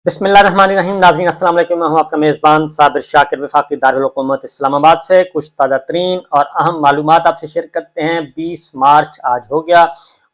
बिस्मिल्लाहिर्रहमानिर्रहीम। नाज़रीन अस्सलाम वालेकुम। मैं हूं आपका मेज़बान साबिर शाकिर वफाकी दारुल हुकूमत इस्लामाबाद से कुछ ताज़ा तरीन और अहम मालूमात आपसे शेयर करते हैं। 20 मार्च आज हो गया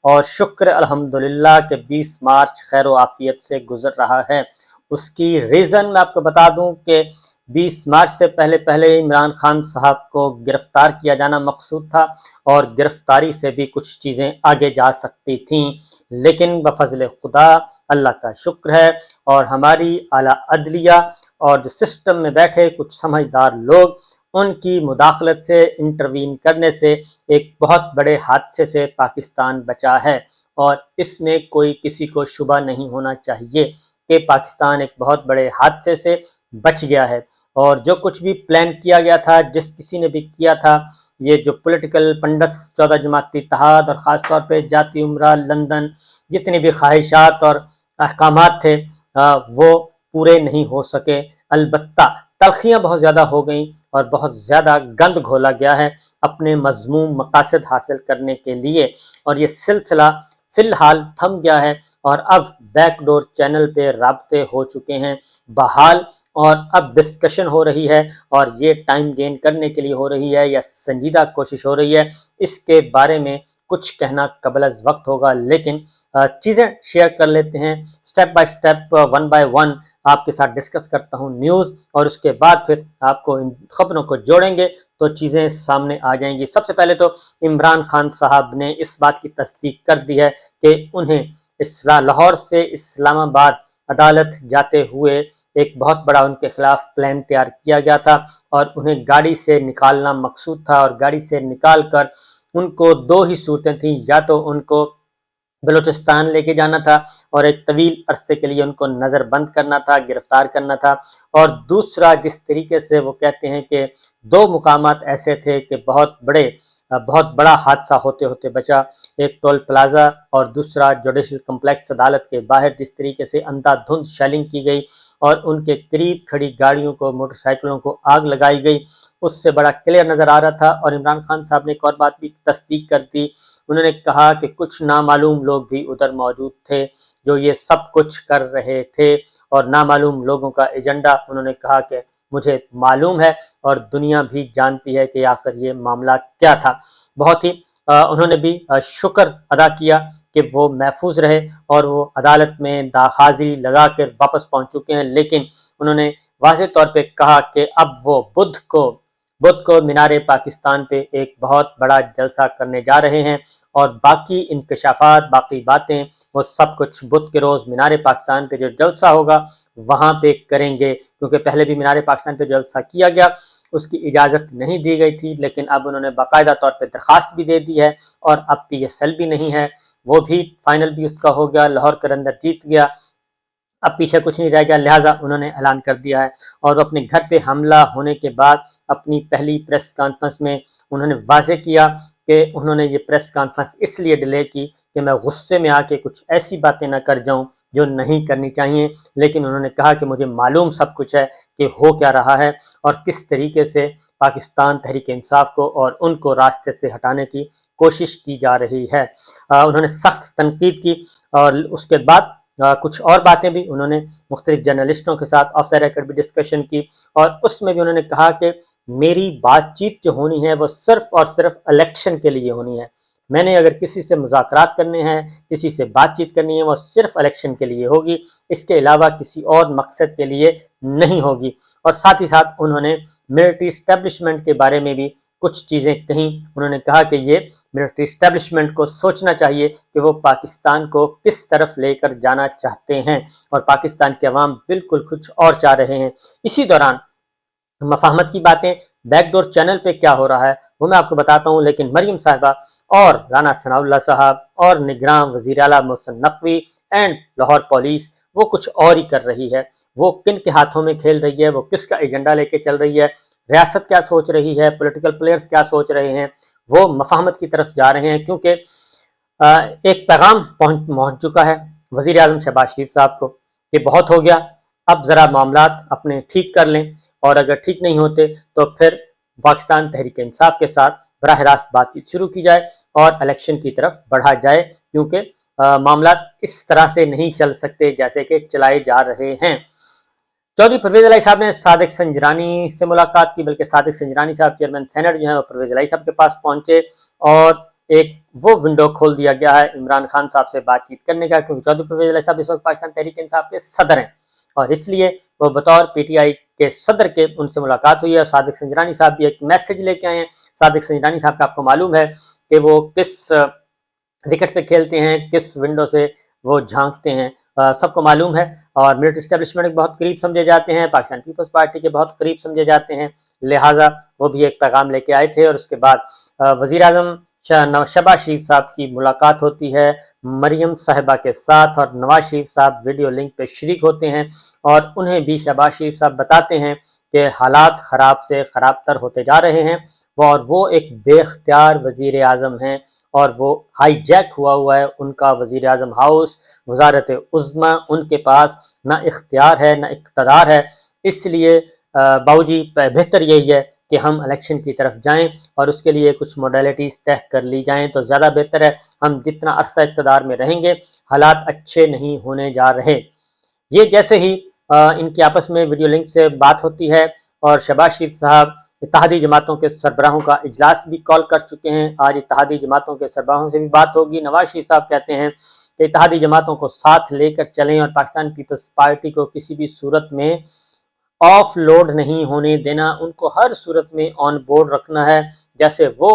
और शुक्र अल्हम्दुलिल्लाह के 20 मार्च खैर व आफियत से गुजर रहा है। उसकी रीज़न मैं आपको बता दूं कि 20 मार्च से पहले पहले इमरान खान साहब को गिरफ्तार किया जाना मकसूद था और गिरफ्तारी से भी कुछ चीज़ें आगे जा सकती थीं, लेकिन बफज़ल खुदा अल्लाह का शुक्र है और हमारी आला अदलिया और जो सिस्टम में बैठे कुछ समझदार लोग, उनकी मुदाखलत से, इंटरवीन करने से एक बहुत बड़े हादसे से पाकिस्तान बचा है। और इसमें कोई किसी को शुबा नहीं होना चाहिए कि पाकिस्तान एक बहुत बड़े हादसे से बच गया है। और जो कुछ भी प्लान किया गया था, जिस किसी ने भी किया था, ये जो पॉलिटिकल पंडित्स 14 जमाती इत्तेहाद और ख़ास तौर पे जाती उम्रा लंदन, जितनी भी ख्वाहिशात और अहकामात थे वो पूरे नहीं हो सके। अलबत्ता तलखियाँ बहुत ज़्यादा हो गई और बहुत ज़्यादा गंद घोला गया है अपने मज़मूम मकासद हासिल करने के लिए, और ये सिलसिला फ़िलहाल थम गया है और अब बैकडोर चैनल पे राब्ते हो चुके हैं बहाल, और अब डिस्कशन हो रही है और ये टाइम गेन करने के लिए हो रही है या संजीदा कोशिश हो रही है, इसके बारे में कुछ कहना कबल अज़ वक्त होगा। लेकिन चीज़ें शेयर कर लेते हैं step by step, one by one आपके साथ डिस्कस करता हूं न्यूज़, और उसके बाद फिर आपको इन खबरों को जोड़ेंगे तो चीज़ें सामने आ जाएंगी। सबसे पहले तो इमरान खान साहब ने इस बात की तस्दीक कर दी है कि उन्हें लाहौर से इस्लामाबाद अदालत जाते हुए एक बहुत बड़ा उनके खिलाफ प्लान तैयार किया गया था और उन्हें गाड़ी से निकालना मकसूद था। और गाड़ी से निकाल कर उनको दो ही सूरतें थी, या तो उनको बलूचिस्तान लेके जाना था और एक तवील अरसे के लिए उनको नज़रबंद करना था, गिरफ्तार करना था, और दूसरा जिस तरीके से वो कहते हैं कि दो मुकामात ऐसे थे कि बहुत बड़ा हादसा होते होते बचा, एक टोल प्लाजा और दूसरा जुडिशल कम्प्लेक्स अदालत के बाहर जिस तरीके से अंधाधुंध शेलिंग की गई और उनके करीब खड़ी गाड़ियों को, मोटरसाइकिलों को आग लगाई गई, उससे बड़ा क्लियर नज़र आ रहा था। और इमरान खान साहब ने एक और बात भी तस्दीक कर दी, उन्होंने कहा कि कुछ नामालूम लोग भी उधर मौजूद थे जो ये सब कुछ कर रहे थे, और नामालूम लोगों का एजेंडा उन्होंने कहा कि मुझे मालूम है और दुनिया भी जानती है कि आखिर ये मामला क्या था। बहुत ही उन्होंने भी शुक्र अदा किया कि वो महफूज रहे और वो अदालत में हाजिरी लगा कर वापस पहुंच चुके हैं। लेकिन उन्होंने वाज़ेह तौर पे कहा कि अब वो बुध को मीनारे पाकिस्तान पे एक बहुत बड़ा जलसा करने जा रहे हैं, और बाकी इंकशाफात, बाकी बातें वो सब कुछ बुध के रोज़ मीनारे पाकिस्तान पे जो जलसा होगा वहाँ पे करेंगे, क्योंकि पहले भी मीनारे पाकिस्तान पे जलसा किया गया, उसकी इजाज़त नहीं दी गई थी, लेकिन अब उन्होंने बाकायदा तौर पे दरख्वास्त भी दे दी है और अब PSL भी नहीं है, वो भी फाइनल भी उसका हो गया, लाहौर के अंदर जीत गया, अब पीछे कुछ नहीं रह गया, लिहाजा उन्होंने ऐलान कर दिया है। और अपने घर पे हमला होने के बाद अपनी पहली प्रेस कॉन्फ्रेंस में उन्होंने वाज़ेह किया कि उन्होंने ये प्रेस कॉन्फ्रेंस इसलिए डिले की कि मैं गुस्से में आके कुछ ऐसी बातें ना कर जाऊं जो नहीं करनी चाहिए, लेकिन उन्होंने कहा कि मुझे मालूम सब कुछ है कि हो क्या रहा है और किस तरीके से पाकिस्तान तहरीक इंसाफ को और उनको रास्ते से हटाने की कोशिश की जा रही है। उन्होंने सख्त तनकीद की और उसके बाद कुछ और बातें भी उन्होंने मुख्तलिफ जर्नलिस्टों के साथ ऑफ द रिकॉर्ड भी डिस्कशन की, और उसमें भी उन्होंने कहा कि मेरी बातचीत जो होनी है वो सिर्फ और सिर्फ इलेक्शन के लिए होनी है। मैंने अगर किसी से मुज़ाकरात करने हैं, किसी से बातचीत करनी है, वो सिर्फ इलेक्शन के लिए होगी, इसके अलावा किसी और मकसद के लिए नहीं होगी। और साथ ही साथ उन्होंने मिलिट्री इस्टेब्लिशमेंट के बारे में भी कुछ चीज़ें कहीं। उन्होंने कहा कि ये मिलिट्री इस्टेब्लिशमेंट को सोचना चाहिए कि वो पाकिस्तान को किस तरफ लेकर जाना चाहते हैं, और पाकिस्तान के अवाम बिल्कुल कुछ और चाह रहे हैं। इसी दौरान मफाहमत की बातें बैकडोर चैनल पे क्या हो रहा है वो मैं आपको बताता हूँ, लेकिन मरियम साहिबा और राना सनाउल्लाह साहब और निगरान वज़ीर आला मोहसिन नकवी एंड लाहौर पुलिस वो कुछ और ही कर रही है। वो किन के हाथों में खेल रही है, वो किसका एजेंडा लेके चल रही है, रियासत क्या सोच रही है, पॉलिटिकल प्लेयर्स क्या सोच रहे हैं, वो मफाहमत की तरफ जा रहे हैं। क्योंकि एक पैगाम पहुंच चुका है वज़ीर आज़म शहबाज शरीफ साहब को कि बहुत हो गया, अब ज़रा मामलात अपने ठीक कर लें, और अगर ठीक नहीं होते तो फिर पाकिस्तान तहरीक इंसाफ के साथ बराह रास्त बातचीत शुरू की जाए और इलेक्शन की तरफ बढ़ा जाए, क्योंकि मामला इस तरह से नहीं चल सकते जैसे कि चलाए जा रहे हैं। चौधरी परवेज इलाही साहब ने सादिक संजरानी से मुलाकात की, बल्कि सादिक संजरानी साहब चेयरमैन सेनेट जो है वो परवेज इलाही साहब के पास पहुंचे और एक वो विंडो खोल दिया गया है इमरान खान साहब से बातचीत करने का, क्योंकि चौधरी परवेज इलाही साहब इस वक्त पाकिस्तान तहरीक इंसाफ के सदर हैं और इसलिए वो बतौर पीटीआई के सदर के उनसे मुलाकात हुई है। और सादिक संजरानी साहब भी एक मैसेज लेके आए हैं। सादिक संजरानी साहब का आपको मालूम है कि वो किस विकेट पे खेलते हैं, किस विंडो से वो झांकते हैं, सबको मालूम है और मिलिट्री एस्टेब्लिशमेंट के बहुत करीब समझे जाते हैं, पाकिस्तान पीपल्स पार्टी के बहुत करीब समझे जाते हैं, लिहाजा वो भी एक पैगाम लेके आए थे। और उसके बाद वजीर आजम शहबाज शरीफ साहब की मुलाकात होती है मरियम साहिबा के साथ और नवाज शरीफ साहब वीडियो लिंक पे शरीक होते हैं और उन्हें भी शहबाज शरीफ साहब बताते हैं कि हालात ख़राब से ख़राब तर होते जा रहे हैं और वो एक बेख्तियार वजीर आज़म हैं और वो हाईजैक हुआ है उनका वजीर आज़म हाउस, वजारत उज़्मा, उनके पास ना इख्तियार है ना इक़्तिदार है। इसलिए बाबूजी बेहतर यही है कि हम इलेक्शन की तरफ जाएं और उसके लिए कुछ मॉडलिटीज़ तय कर ली जाएं तो ज़्यादा बेहतर है। हम जितना अरसा इक़्तिदार में रहेंगे हालात अच्छे नहीं होने जा रहे। ये जैसे ही इनकी आपस में वीडियो लिंक से बात होती है और शहबाज शरीफ साहब इत्तेहादी जमातों के सरबराहों का इजलास भी कॉल कर चुके हैं। आज इत्तेहादी जमातों के सरबराहों से भी बात होगी। नवाज शरीफ साहब कहते हैं कि इत्तेहादी जमातों को साथ लेकर चलें और पाकिस्तान पीपल्स पार्टी को किसी भी सूरत में ऑफ लोड नहीं होने देना, उनको हर सूरत में ऑन बोर्ड रखना है। जैसे वो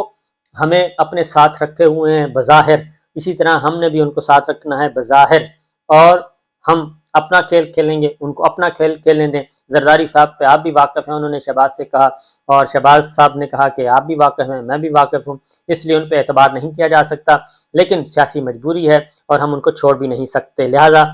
हमें अपने साथ रखे हुए हैं बज़ाहिर, इसी तरह हमने भी उनको साथ रखना है बज़ाहिर और हम अपना खेल खेलेंगे, उनको अपना खेल खेलने दें। जरदारी साहब पे आप भी वाकिफ़ हैं, उन्होंने शहबाज से कहा और शहबाज साहब ने कहा कि आप भी वाकिफ़ हैं, मैं भी वाकिफ़ हूँ, इसलिए उन पर एतबार नहीं किया जा सकता, लेकिन सियासी मजबूरी है और हम उनको छोड़ भी नहीं सकते। लिहाजा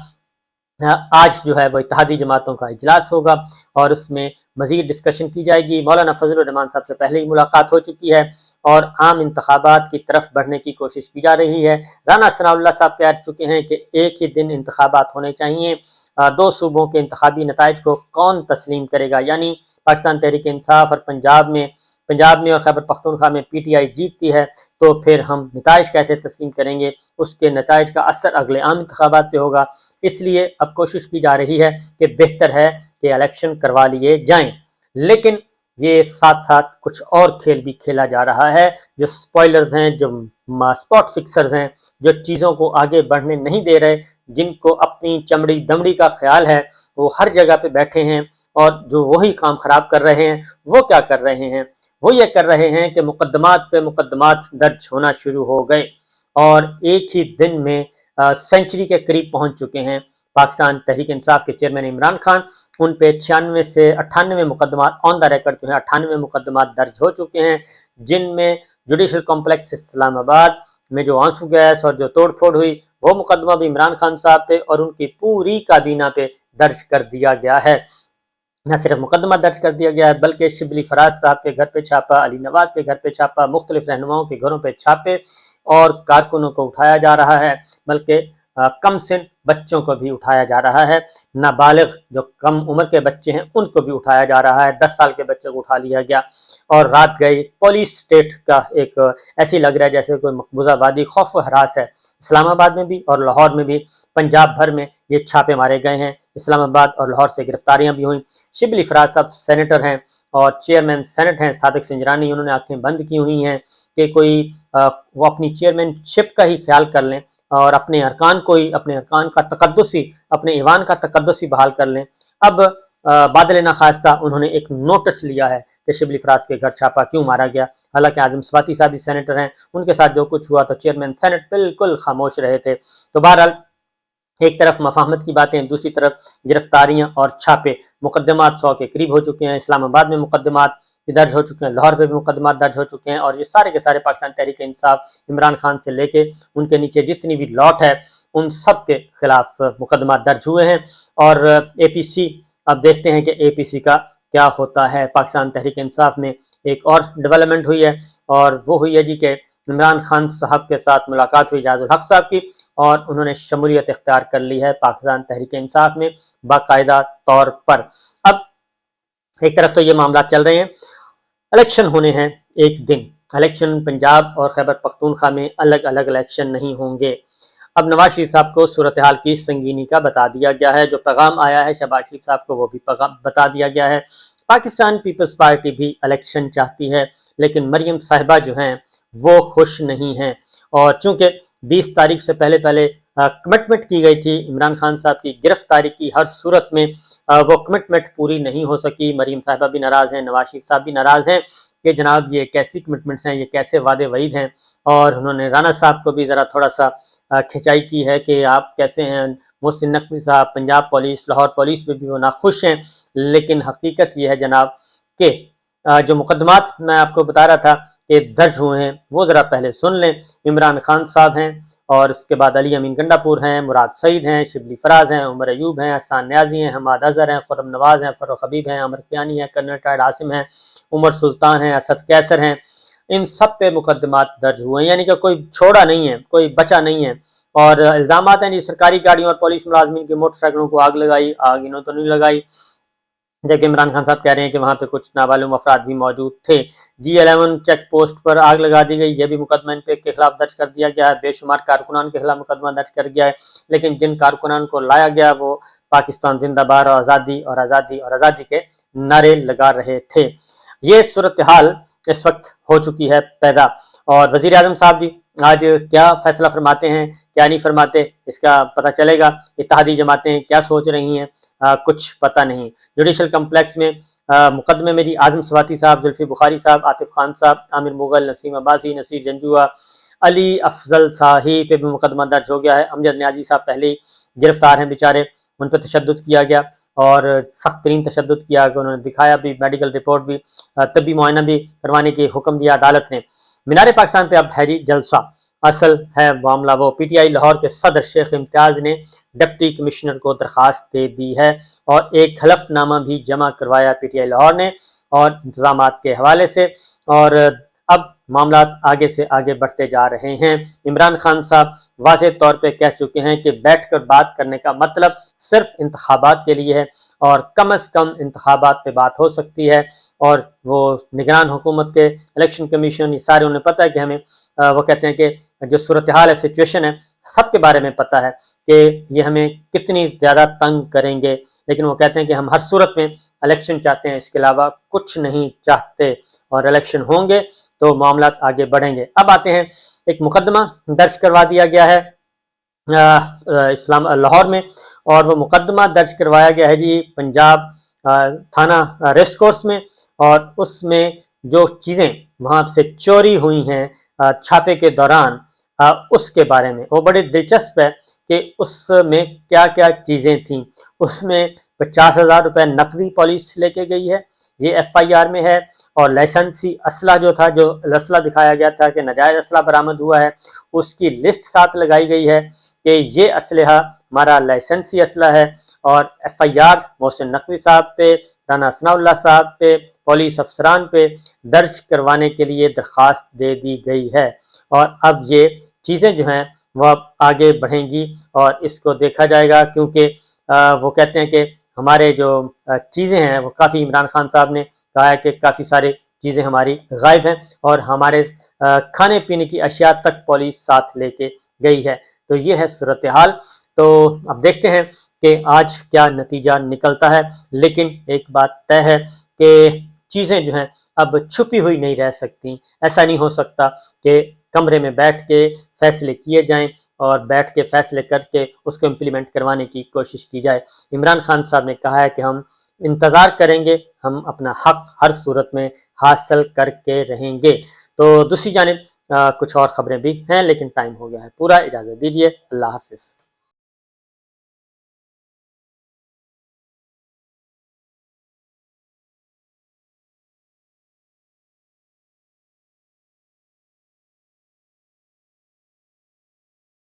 आज जो है वो इत्तेहादी जमातों का इजलास होगा और उसमें मजीद डिस्कशन की जाएगी। मौलाना फजलुर रहमान साहब से पहले ही मुलाकात हो चुकी है और आम इंतखाबात की तरफ बढ़ने की कोशिश की जा रही है। राना सनाउल्लाह साहब कह चुके हैं कि एक ही दिन इंतखाबात होने चाहिए, दो सूबों के इंतखाबी नताइज को कौन तस्लीम करेगा, यानी पाकिस्तान तहरीक इंसाफ और पंजाब में और खैबर पख्तूनख्वा में पीटीआई जीतती है तो फिर हम नताइज कैसे तस्लीम करेंगे, उसके नताइज का असर अगले आम इंतखाबात पे होगा। इसलिए अब कोशिश की जा रही है कि बेहतर है कि इलेक्शन करवा लिए जाएं, लेकिन ये साथ साथ कुछ और खेल भी खेला जा रहा है। जो स्पॉयलर्स हैं, जो स्पॉट फिक्सर्स हैं, जो चीज़ों को आगे बढ़ने नहीं दे रहे, जिनको अपनी चमड़ी दमड़ी का ख्याल है, वो हर जगह पे बैठे हैं और जो वही काम खराब कर रहे हैं। वो क्या कर रहे हैं? वो ये कर रहे हैं कि मुकदमात पे मुकदमात दर्ज होना शुरू हो गए और एक ही दिन में सेंचुरी के करीब पहुंच चुके हैं। पाकिस्तान तहरीक इंसाफ के चेयरमैन इमरान खान, उन पे 96 से 98 मुकदमात ऑन द रिकॉर्ड जो है 98 मुकदमात दर्ज हो चुके हैं, जिनमें जुडिशल कॉम्प्लेक्स इस्लामाबाद में जो आंसू गैस और जो तोड़ फोड़ हुई वो मुकदमा भी इमरान खान साहब पे और उनकी पूरी काबीना पे दर्ज कर दिया गया है। न सिर्फ मुकदमा दर्ज कर दिया गया है बल्कि शिबली फराज साहब के घर पे छापा, अली नवाज के घर पे छापा, मुख्तलिफ रहनुमाओं के घरों पे छापे और कारकुनों को उठाया जा रहा है, बल्कि कम सिन बच्चों को भी उठाया जा रहा है। नाबालिग जो कम उम्र के बच्चे हैं उनको भी उठाया जा रहा है। 10 साल के बच्चे को उठा लिया गया और रात गई पुलिस स्टेट का एक ऐसी लग रहा है जैसे कोई मकबूजा वादी खौफ हरास है। इस्लामाबाद में भी और लाहौर में भी, पंजाब भर में ये छापे मारे गए हैं। इस्लामाबाद और लाहौर से गिरफ्तारियां भी हुई। शिबली फराज साहब सेनेटर हैं और चेयरमैन सेनेट हैं सादिक संजरानी, उन्होंने आंखें बंद की हुई हैं कि कोई वो अपनी चेयरमैनशिप का ही ख्याल कर लें और अपने अरकान का तकद्दुसी, अपने ईवान का तकद्दुसी बहाल कर लें। अब बादल नाखास्ता उन्होंने एक नोटिस लिया है कि शिबली फराज के घर छापा क्यों मारा गया। हालांकि आजम स्वाति साहब भी सेनेटर हैं, उनके साथ जो कुछ हुआ तो चेयरमैन सेनेट बिल्कुल खामोश रहे थे। तो बहरहाल एक तरफ मफाहमत की बातें, दूसरी तरफ गिरफ्तारियां और छापे। मुकदमात 100 के करीब हो चुके हैं। इस्लामाबाद में मुकदमात दर्ज हो चुके हैं, लाहौर में भी मुकदमात दर्ज हो चुके हैं और ये सारे के सारे पाकिस्तान तहरीक इंसाफ, इमरान खान से लेके उनके नीचे जितनी भी लॉट है उन सब के खिलाफ मुकदमा दर्ज हुए हैं। और APC, अब देखते हैं कि APC का क्या होता है। पाकिस्तान तहरीक इंसाफ में एक और डेवलपमेंट हुई है और वो हुई है जी के इमरान खान साहब के साथ मुलाकात हुई जाजुल हक साहब की और उन्होंने शमूलियत इख्तियार कर ली है पाकिस्तान तहरीक इंसाफ में बाकायदा तौर पर। अब एक तरफ तो ये मामला चल रहे हैं, इलेक्शन होने हैं एक दिन। इलेक्शन पंजाब और खैबर पख्तूनख्वा में अलग अलग इलेक्शन नहीं होंगे। اب نواز شریف صاحب کو صورتحال کی سنگینی کا بتا دیا گیا ہے، جو پیغام آیا ہے شہباز شریف صاحب کو وہ بھی پیغام بتا دیا گیا ہے۔ پاکستان پیپلز پارٹی بھی الیکشن چاہتی ہے، لیکن مریم صاحبہ جو ہیں وہ خوش نہیں ہیں، اور چونکہ 20 تاریخ سے پہلے کمٹمنٹ کی گئی تھی عمران خان صاحب کی گرفتاری کی، ہر صورت میں وہ کمٹمنٹ پوری نہیں ہو سکی۔ مریم صاحبہ بھی ناراض ہیں، نواز شریف صاحب بھی ناراض ہیں کہ جناب یہ کیسی کمٹمنٹس ہیں، یہ کیسے وعدے وعید ہیں، اور انہوں نے رانا صاحب کو بھی ذرا تھوڑا سا کھنچائی کی ہے کہ آپ کیسے ہیں۔ محسن نقوی صاحب پنجاب پولیس، لاہور پولیس میں بھی وہ ناخوش ہیں، لیکن حقیقت یہ ہے جناب کہ جو مقدمات میں آپ کو بتا رہا تھا کہ درج ہوئے ہیں وہ ذرا پہلے سن لیں۔ عمران خان صاحب ہیں، اور اس کے بعد علی امین گنڈا پور ہیں، مراد سعید ہیں، شبلی فراز ہیں، عمر ایوب ہیں، احسان نیازی ہیں، حماد اظہر ہیں، خرم نواز ہیں، فروخ حبیب ہیں، عمر کیانی ہیں، کرنل ٹائر عاصم ہیں، عمر سلطان ہیں، اسد کیسر ہیں، ان سب پہ مقدمات درج ہوئے ہیں، یعنی کہ کوئی چھوڑا نہیں ہے، کوئی بچا نہیں ہے۔ اور الزامات ہیں جی سرکاری گاڑیوں اور پولیس ملازمین کے موٹر سائیکلوں کو آگ لگائی، آگ انہوں تو نہیں لگائی، جبکہ عمران خان صاحب کہہ رہے ہیں کہ وہاں پہ کچھ نامعلوم افراد بھی موجود تھے۔ G11 چیک پوسٹ پر آگ لگا دی گئی، یہ بھی مقدمہ ان کے خلاف درج کر دیا گیا ہے۔ بے شمار کارکنان کے خلاف مقدمہ درج کر گیا ہے، لیکن جن کارکنان کو لایا گیا وہ پاکستان زندہ باد اور آزادی اور آزادی اور آزادی کے نعرے لگا رہے تھے۔ یہ صورتحال اس وقت ہو چکی ہے پیدا، اور وزیر اعظم صاحب جی آج کیا فیصلہ فرماتے ہیں کیا نہیں فرماتے اس کا پتہ چلے گا۔ اتحادی جماعتیں کیا سوچ رہی ہیں کچھ پتہ نہیں۔ جوڈیشل کمپلیکس میں مقدمے میں جی اعظم سواتی صاحب، زلفی بخاری صاحب، عاطف خان صاحب، عامر مغل، نسیم عباسی، نصیر جنجوعہ، علی افضل صاحی پہ بھی مقدمہ درج ہو گیا ہے۔ امجد نیازی صاحب پہلے ہی گرفتار ہیں بیچارے، ان پہ تشدد کیا گیا اور سخت ترین تشدد کیا کہ انہوں نے دکھایا بھی، میڈیکل رپورٹ بھی، طبی معائنہ بھی کروانے کی حکم دیا عدالت نے۔ مینار پاکستان پہ اب ہے جی جلسہ، اصل ہے معاملہ وہ پی ٹی آئی لاہور کے صدر شیخ امتیاز نے ڈپٹی کمشنر کو درخواست دے دی ہے اور ایک حلف نامہ بھی جمع کروایا پی ٹی آئی لاہور نے اور انتظامات کے حوالے سے، اور اب معاملات آگے سے آگے بڑھتے جا رہے ہیں۔ عمران خان صاحب واضح طور پہ کہہ چکے ہیں کہ بیٹھ کر بات کرنے کا مطلب صرف انتخابات کے لیے ہے، اور کم از کم انتخابات پہ بات ہو سکتی ہے، اور وہ نگران حکومت کے الیکشن کمیشن یہ سارے انہیں پتہ ہے کہ ہمیں وہ کہتے ہیں کہ جو صورتحال ہے، سچویشن ہے، سب کے بارے میں پتہ ہے کہ یہ ہمیں کتنی زیادہ تنگ کریں گے، لیکن وہ کہتے ہیں کہ ہم ہر صورت میں الیکشن چاہتے ہیں، اس کے علاوہ کچھ نہیں چاہتے، اور الیکشن ہوں گے تو معاملات آگے بڑھیں گے۔ اب آتے ہیں، ایک مقدمہ درج کروا دیا گیا ہے اسلام لاہور میں، اور وہ مقدمہ درج کروایا گیا ہے جی پنجاب تھانہ ریس کورس میں، اور اس میں جو چیزیں وہاں سے چوری ہوئی ہیں چھاپے کے دوران اس کے بارے میں، وہ بڑے دلچسپ ہے کہ اس میں کیا کیا چیزیں تھیں۔ اس میں 50,000 روپے نقدی پولیس لے کے گئی ہے، یہ ایف آئی آر میں ہے، اور لائسنسی اسلحہ جو تھا، جو اسلحہ دکھایا گیا تھا کہ ناجائز اسلحہ برآمد ہوا ہے، اس کی لسٹ ساتھ لگائی گئی ہے کہ یہ اسلحہ ہمارا لائسنسی اسلحہ ہے، اور F I R Mohsin Naqvi صاحب پہ، رانا ثناء اللہ صاحب پہ، پولیس افسران پہ درج کروانے کے لیے درخواست دے دی گئی ہے، اور اب یہ چیزیں جو ہیں وہ اب آگے بڑھیں گی اور اس کو دیکھا جائے گا، کیونکہ وہ کہتے ہیں کہ ہمارے جو چیزیں ہیں وہ کافی، عمران خان صاحب نے کہا ہے کہ کافی سارے چیزیں ہماری غائب ہیں، اور ہمارے کھانے پینے کی اشیاء تک پولیس ساتھ لے کے گئی ہے۔ تو یہ ہے صورتحال، تو اب دیکھتے ہیں کہ آج کیا نتیجہ نکلتا ہے، لیکن ایک بات طے ہے کہ چیزیں جو ہیں اب چھپی ہوئی نہیں رہ سکتی۔ ایسا نہیں ہو سکتا کہ کمرے میں بیٹھ کے فیصلے کیے جائیں اور بیٹھ کے فیصلے کر کے اس کو امپلیمنٹ کروانے کی کوشش کی جائے۔ عمران خان صاحب نے کہا ہے کہ ہم انتظار کریں گے، ہم اپنا حق ہر صورت میں حاصل کر کے رہیں گے۔ تو دوسری جانب کچھ اور خبریں بھی ہیں، لیکن ٹائم ہو گیا ہے پورا، اجازت دیجیے، اللہ حافظ۔